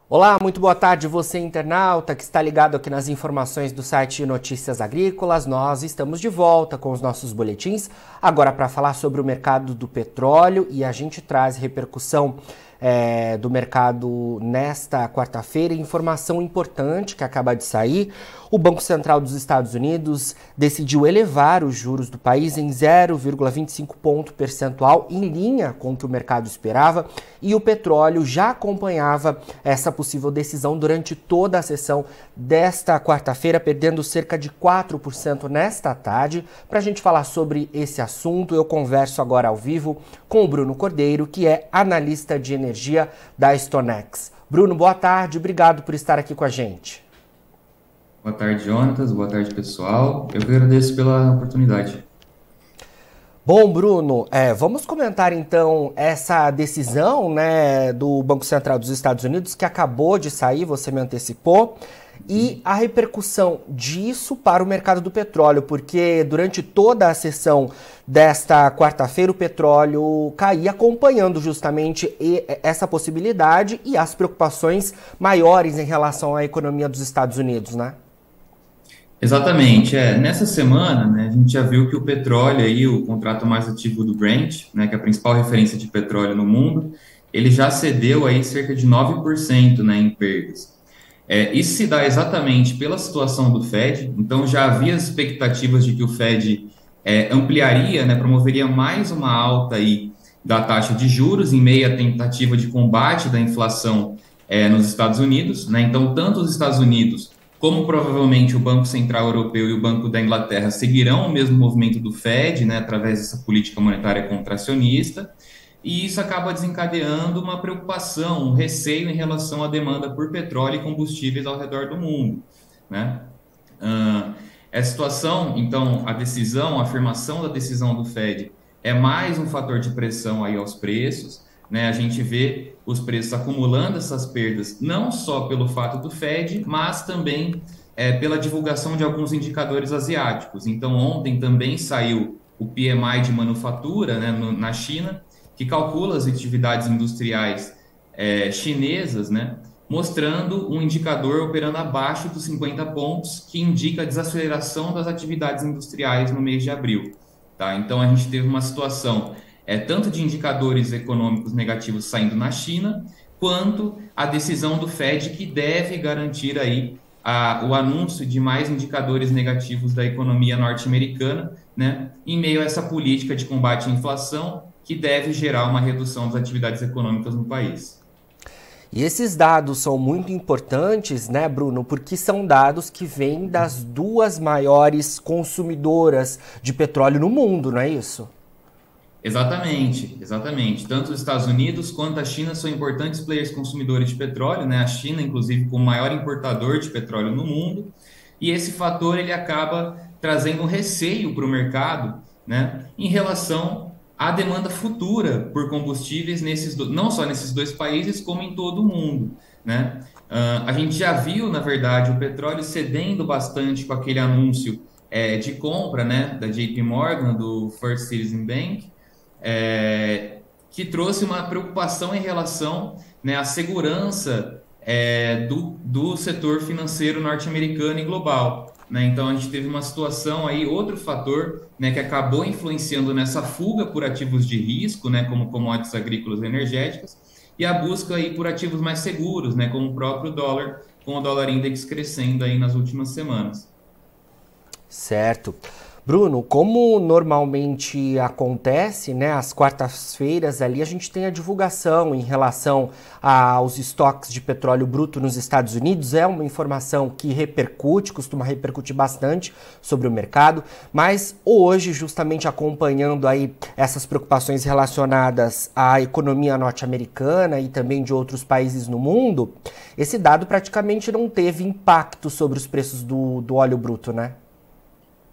Olá, muito boa tarde, você internauta que está ligado aqui nas informações do site Notícias Agrícolas. Nós estamos de volta com os nossos boletins, agora para falar sobre o mercado do petróleo, e a gente traz repercussão do mercado nesta quarta-feira. Informação importante que acaba de sair: o Banco Central dos Estados Unidos decidiu elevar os juros do país em 0,25 ponto percentual, em linha com o que o mercado esperava, e o petróleo já acompanhava essa possível decisão durante toda a sessão desta quarta-feira, perdendo cerca de 4% nesta tarde. Para a gente falar sobre esse assunto, eu converso agora ao vivo com o Bruno Cordeiro, que é analista de energia da Stonex. Bruno, boa tarde, obrigado por estar aqui com a gente. Boa tarde, Jonatas. Boa tarde, pessoal. Eu que agradeço pela oportunidade. Bom, Bruno, vamos comentar então essa decisão, né, do Banco Central dos Estados Unidos que acabou de sair, você me antecipou, e a repercussão disso para o mercado do petróleo, porque durante toda a sessão desta quarta-feira o petróleo caía, acompanhando justamente essa possibilidade e as preocupações maiores em relação à economia dos Estados Unidos, né? Exatamente. Nessa semana, né, a gente já viu que o petróleo, aí, o contrato mais ativo do Brent, né, que é a principal referência de petróleo no mundo, ele já cedeu aí cerca de 9%, né, em perdas. Isso se dá exatamente pela situação do Fed. Então já havia as expectativas de que o Fed ampliaria, né, promoveria mais uma alta aí da taxa de juros em meio à tentativa de combate da inflação nos Estados Unidos, né? Então, tanto os Estados Unidos como provavelmente o Banco Central Europeu e o Banco da Inglaterra seguirão o mesmo movimento do Fed, né, através dessa política monetária contracionista, e isso acaba desencadeando uma preocupação, um receio em relação à demanda por petróleo e combustíveis ao redor do mundo, né? Essa situação, então, a afirmação da decisão do Fed é mais um fator de pressão aí aos preços, né? A gente vê os preços acumulando essas perdas, não só pelo fato do Fed, mas também pela divulgação de alguns indicadores asiáticos. Então, ontem também saiu o PMI de manufatura, né, na China, que calcula as atividades industriais chinesas, né, mostrando um indicador operando abaixo dos 50 pontos, que indica a desaceleração das atividades industriais no mês de abril. Tá? Então, a gente teve uma situação tanto de indicadores econômicos negativos saindo na China, quanto a decisão do Fed, que deve garantir aí o anúncio de mais indicadores negativos da economia norte-americana, né, em meio a essa política de combate à inflação, que deve gerar uma redução das atividades econômicas no país. E esses dados são muito importantes, né, Bruno? Porque são dados que vêm das duas maiores consumidoras de petróleo no mundo, não é isso? Exatamente, exatamente. Tanto os Estados Unidos quanto a China são importantes players consumidores de petróleo, né? A China, inclusive, como o maior importador de petróleo no mundo, e esse fator ele acaba trazendo um receio para o mercado, né, em relação à demanda futura por combustíveis não só nesses dois países, como em todo o mundo, né? A gente já viu, na verdade, o petróleo cedendo bastante com aquele anúncio de compra, né, da JP Morgan, do First Citizens Bank, que trouxe uma preocupação em relação, né, à segurança do setor financeiro norte-americano e global, né? Então a gente teve uma situação aí, outro fator, né, que acabou influenciando nessa fuga por ativos de risco, né, como commodities agrícolas e energéticas, e a busca aí por ativos mais seguros, né, como o próprio dólar, com o dólar index crescendo aí nas últimas semanas. Certo. Bruno, como normalmente acontece, né, às quartas-feiras ali, a gente tem a divulgação em relação aos estoques de petróleo bruto nos Estados Unidos. É uma informação que repercute, costuma repercutir bastante sobre o mercado, mas hoje, justamente acompanhando aí essas preocupações relacionadas à economia norte-americana e também de outros países no mundo, esse dado praticamente não teve impacto sobre os preços do óleo bruto, né?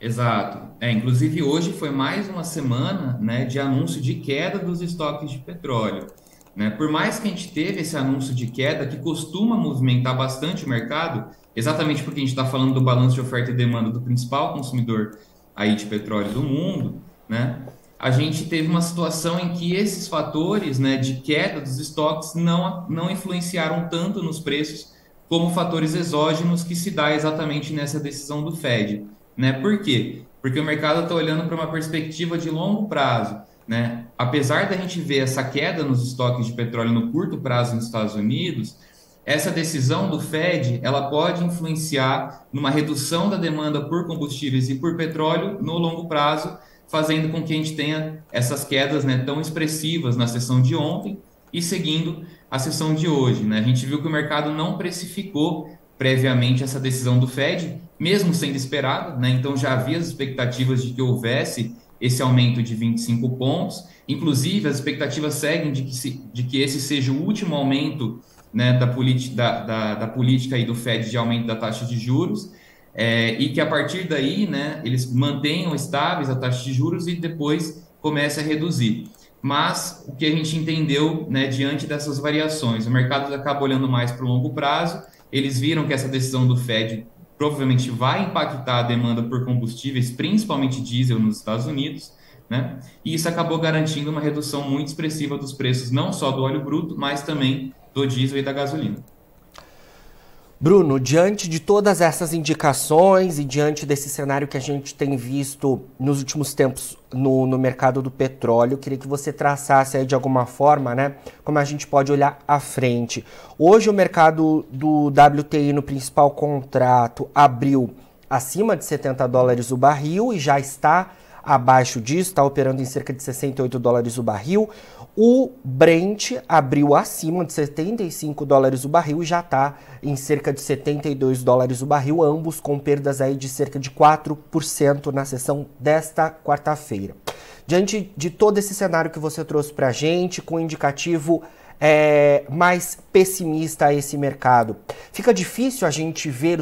Exato. Inclusive hoje foi mais uma semana, né, de anúncio de queda dos estoques de petróleo, né? Por mais que a gente teve esse anúncio de queda que costuma movimentar bastante o mercado, exatamente porque a gente está falando do balanço de oferta e demanda do principal consumidor aí de petróleo do mundo, né? a gente teve uma situação em que esses fatores, né, de queda dos estoques não influenciaram tanto nos preços como fatores exógenos que se dá exatamente nessa decisão do Fed, né? Por quê? Porque o mercado está olhando para uma perspectiva de longo prazo, né? Apesar da gente ver essa queda nos estoques de petróleo no curto prazo nos Estados Unidos, essa decisão do Fed, ela pode influenciar numa redução da demanda por combustíveis e por petróleo no longo prazo, fazendo com que a gente tenha essas quedas, né, tão expressivas na sessão de ontem e seguindo a sessão de hoje, né? A gente viu que o mercado não precificou previamente essa decisão do Fed, mesmo sendo esperada, né? Então já havia as expectativas de que houvesse esse aumento de 25 pontos. Inclusive, as expectativas seguem de que esse seja o último aumento, né, da política aí do Fed de aumento da taxa de juros, e que a partir daí, né, eles mantenham estáveis a taxa de juros e depois comece a reduzir. Mas o que a gente entendeu, né, diante dessas variações, o mercado acaba olhando mais para o longo prazo, eles viram que essa decisão do Fed provavelmente vai impactar a demanda por combustíveis, principalmente diesel nos Estados Unidos, né? E isso acabou garantindo uma redução muito expressiva dos preços, não só do óleo bruto, mas também do diesel e da gasolina. Bruno, diante de todas essas indicações e diante desse cenário que a gente tem visto nos últimos tempos no mercado do petróleo, queria que você traçasse aí de alguma forma, né, como a gente pode olhar à frente. Hoje o mercado do WTI no principal contrato abriu acima de $70 o barril e já está abaixo disso, está operando em cerca de $68 o barril. O Brent abriu acima de $75 o barril e já está em cerca de $72 o barril, ambos com perdas aí de cerca de 4% na sessão desta quarta-feira. Diante de todo esse cenário que você trouxe para a gente, com um indicativo mais pessimista a esse mercado, fica difícil a gente ver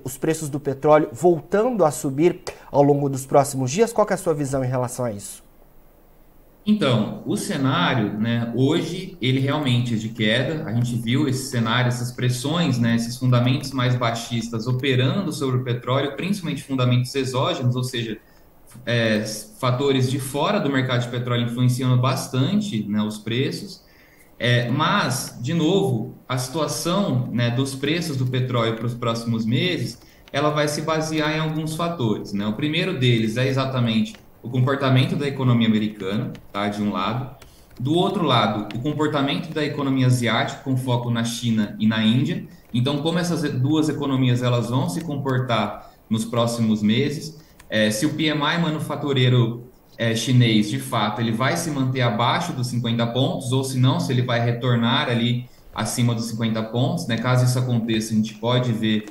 os preços do petróleo voltando a subir ao longo dos próximos dias? Qual que é a sua visão em relação a isso? Então, o cenário, né, hoje, ele realmente é de queda. A gente viu esse cenário, essas pressões, né, esses fundamentos mais baixistas operando sobre o petróleo, principalmente fundamentos exógenos, ou seja, fatores de fora do mercado de petróleo influenciando bastante, né, os preços. Mas, de novo, a situação, né, dos preços do petróleo para os próximos meses, ela vai se basear em alguns fatores, né? O primeiro deles é exatamente o comportamento da economia americana, tá, de um lado. Do outro lado, o comportamento da economia asiática, com foco na China e na Índia. Então, como essas duas economias elas vão se comportar nos próximos meses. Se o PMI manufatureiro chinês, de fato, ele vai se manter abaixo dos 50 pontos, ou se não, se ele vai retornar ali acima dos 50 pontos, né? Caso isso aconteça, a gente pode ver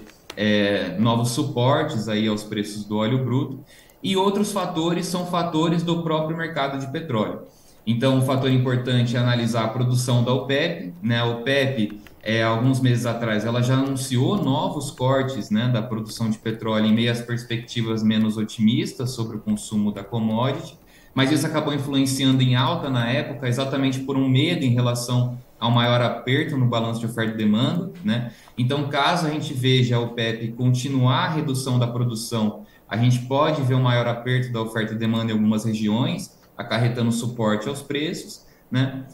novos suportes aí aos preços do óleo bruto. E outros fatores são fatores do próprio mercado de petróleo. Então, um fator importante é analisar a produção da OPEP, né? A OPEP, alguns meses atrás, ela já anunciou novos cortes, né, da produção de petróleo em meio às perspectivas menos otimistas sobre o consumo da commodity, mas isso acabou influenciando em alta na época, exatamente por um medo em relação ao maior aperto no balanço de oferta e demanda, né? Então, caso a gente veja a OPEP continuar a redução da produção, a gente pode ver um maior aperto da oferta e demanda em algumas regiões, acarretando suporte aos preços, né?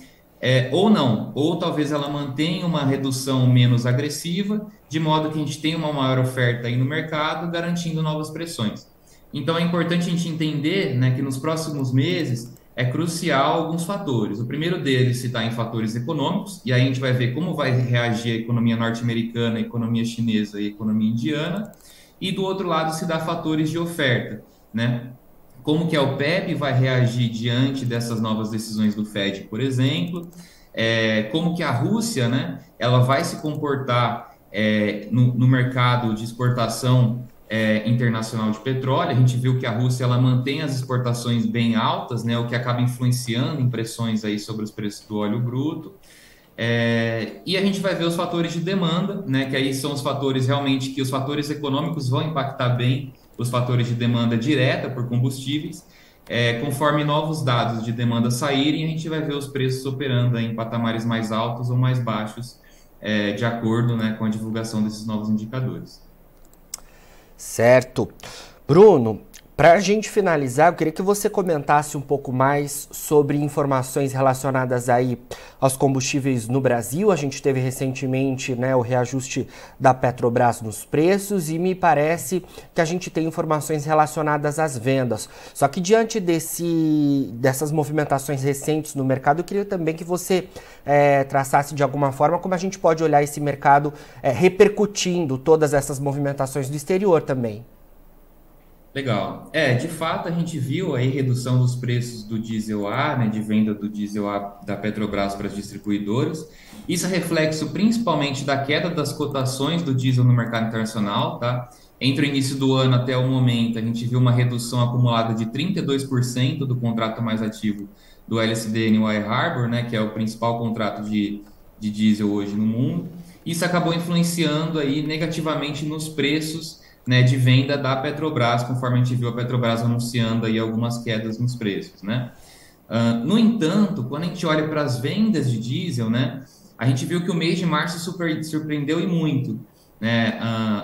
Ou não, ou talvez ela mantenha uma redução menos agressiva, de modo que a gente tenha uma maior oferta aí no mercado, garantindo novas pressões. Então é importante a gente entender, né, que nos próximos meses é crucial alguns fatores. O primeiro deles se está em fatores econômicos, e aí a gente vai ver como vai reagir a economia norte-americana, a economia chinesa e a economia indiana. E do outro lado se dá fatores de oferta, né? Como que a OPEP vai reagir diante dessas novas decisões do Fed, por exemplo, como que a Rússia, né, ela vai se comportar no mercado de exportação internacional de petróleo. A gente viu que a Rússia ela mantém as exportações bem altas, né, o que acaba influenciando em pressões aí sobre os preços do óleo bruto. E a gente vai ver os fatores de demanda, né, que aí são os fatores realmente que os fatores econômicos vão impactar bem os fatores de demanda direta por combustíveis. Conforme novos dados de demanda saírem, a gente vai ver os preços operando em patamares mais altos ou mais baixos, de acordo, né, com a divulgação desses novos indicadores. Certo. Bruno, Para a gente finalizar, eu queria que você comentasse um pouco mais sobre informações relacionadas aí aos combustíveis no Brasil. A gente teve recentemente, né, o reajuste da Petrobras nos preços e me parece que a gente tem informações relacionadas às vendas. Só que diante dessas movimentações recentes no mercado, eu queria também que você traçasse de alguma forma como a gente pode olhar esse mercado repercutindo todas essas movimentações do exterior também. Legal. De fato, a gente viu aí redução dos preços do diesel A, né, de venda do diesel A da Petrobras para as distribuidoras. Isso é reflexo principalmente da queda das cotações do diesel no mercado internacional, tá? Entre o início do ano até o momento, a gente viu uma redução acumulada de 32% do contrato mais ativo do LSD New Harbor, né, que é o principal contrato de diesel hoje no mundo. Isso acabou influenciando aí negativamente nos preços, né, de venda da Petrobras, conforme a gente viu a Petrobras anunciando aí algumas quedas nos preços, né? No entanto, quando a gente olha para as vendas de diesel, né, a gente viu que o mês de março surpreendeu e muito, né?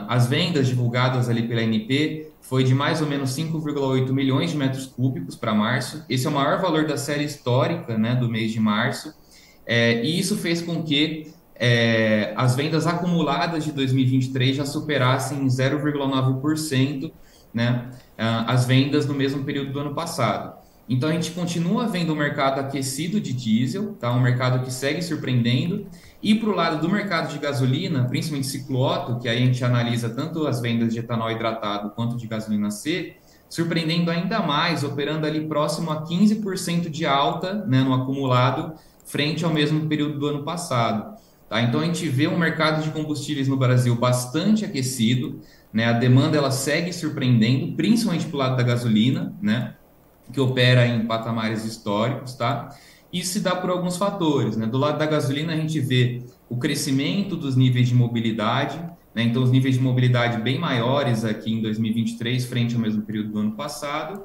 As vendas divulgadas ali pela ANP foi de mais ou menos 5,8 milhões de metros cúbicos para março. Esse é o maior valor da série histórica, né, do mês de março. E isso fez com que as vendas acumuladas de 2023 já superassem 0,9%, né, as vendas no mesmo período do ano passado. Então, a gente continua vendo um mercado aquecido de diesel, tá? Um mercado que segue surpreendendo. E para o lado do mercado de gasolina, principalmente ciclo Otto, que aí a gente analisa tanto as vendas de etanol hidratado quanto de gasolina C, surpreendendo ainda mais, operando ali próximo a 15% de alta, né, no acumulado, frente ao mesmo período do ano passado. Tá? Então, a gente vê um mercado de combustíveis no Brasil bastante aquecido, né? A demanda ela segue surpreendendo, principalmente para o lado da gasolina, né, que opera em patamares históricos, tá? Isso se dá por alguns fatores, né? Do lado da gasolina, a gente vê o crescimento dos níveis de mobilidade, né? Então, os níveis de mobilidade bem maiores aqui em 2023, frente ao mesmo período do ano passado.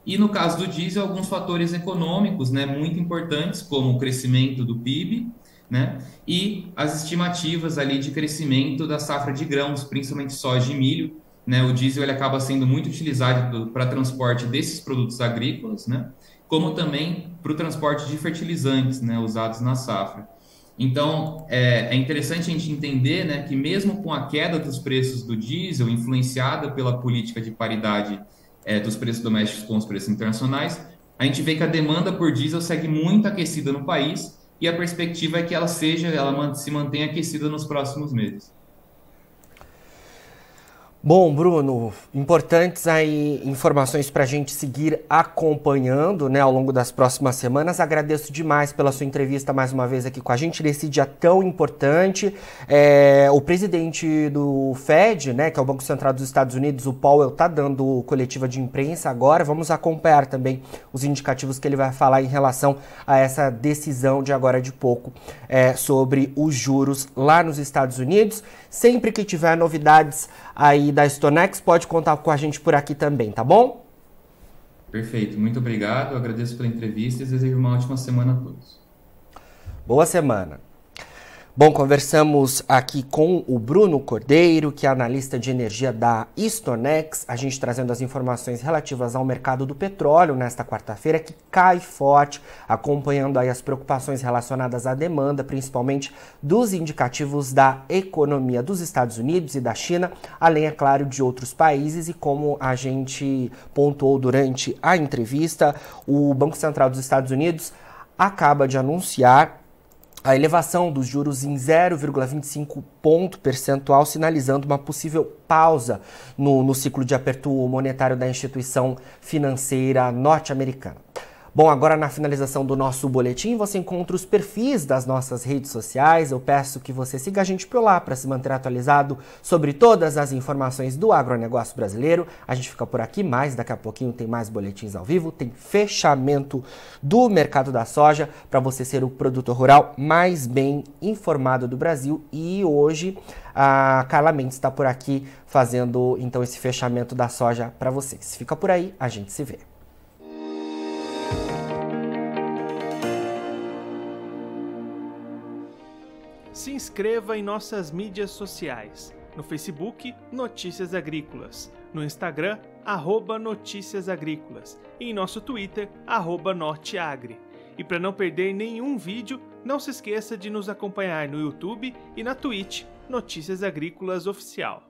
E no caso do diesel, alguns fatores econômicos, né, muito importantes, como o crescimento do PIB, né, e as estimativas ali de crescimento da safra de grãos, principalmente soja e milho, né? O diesel ele acaba sendo muito utilizado para transporte desses produtos agrícolas, né, como também para o transporte de fertilizantes, né, usados na safra. Então, é interessante a gente entender, né, que mesmo com a queda dos preços do diesel, influenciada pela política de paridade dos preços domésticos com os preços internacionais, a gente vê que a demanda por diesel segue muito aquecida no país e a perspectiva é que ela se mantenha aquecida nos próximos meses. Bom, Bruno, importantes aí informações para a gente seguir acompanhando, né, ao longo das próximas semanas. Agradeço demais pela sua entrevista mais uma vez aqui com a gente nesse dia tão importante. O presidente do Fed, né, que é o Banco Central dos Estados Unidos, o Powell, está dando coletiva de imprensa agora. Vamos acompanhar também os indicativos que ele vai falar em relação a essa decisão de agora de pouco sobre os juros lá nos Estados Unidos. Sempre que tiver novidades aí da StoneX, pode contar com a gente por aqui também, tá bom? Perfeito, muito obrigado, eu agradeço pela entrevista e desejo uma ótima semana a todos. Boa semana. Bom, conversamos aqui com o Bruno Cordeiro, que é analista de energia da StoneX, a gente trazendo as informações relativas ao mercado do petróleo nesta quarta-feira, que cai forte, acompanhando aí as preocupações relacionadas à demanda, principalmente dos indicativos da economia dos Estados Unidos e da China, além, é claro, de outros países. E como a gente pontuou durante a entrevista, o Banco Central dos Estados Unidos acaba de anunciar a elevação dos juros em 0,25 ponto percentual, sinalizando uma possível pausa no ciclo de aperto monetário da instituição financeira norte-americana. Bom, agora na finalização do nosso boletim, você encontra os perfis das nossas redes sociais. Eu peço que você siga a gente por lá para se manter atualizado sobre todas as informações do agronegócio brasileiro. A gente fica por aqui, mas daqui a pouquinho tem mais boletins ao vivo, tem fechamento do mercado da soja para você ser o produtor rural mais bem informado do Brasil. E hoje a Carla Mendes está por aqui fazendo então esse fechamento da soja para vocês. Fica por aí, a gente se vê. Se inscreva em nossas mídias sociais. No Facebook, Notícias Agrícolas. No Instagram, @noticiasagrícolas e em nosso Twitter, @norteagri. E para não perder nenhum vídeo, não se esqueça de nos acompanhar no YouTube e na Twitch, Notícias Agrícolas Oficial.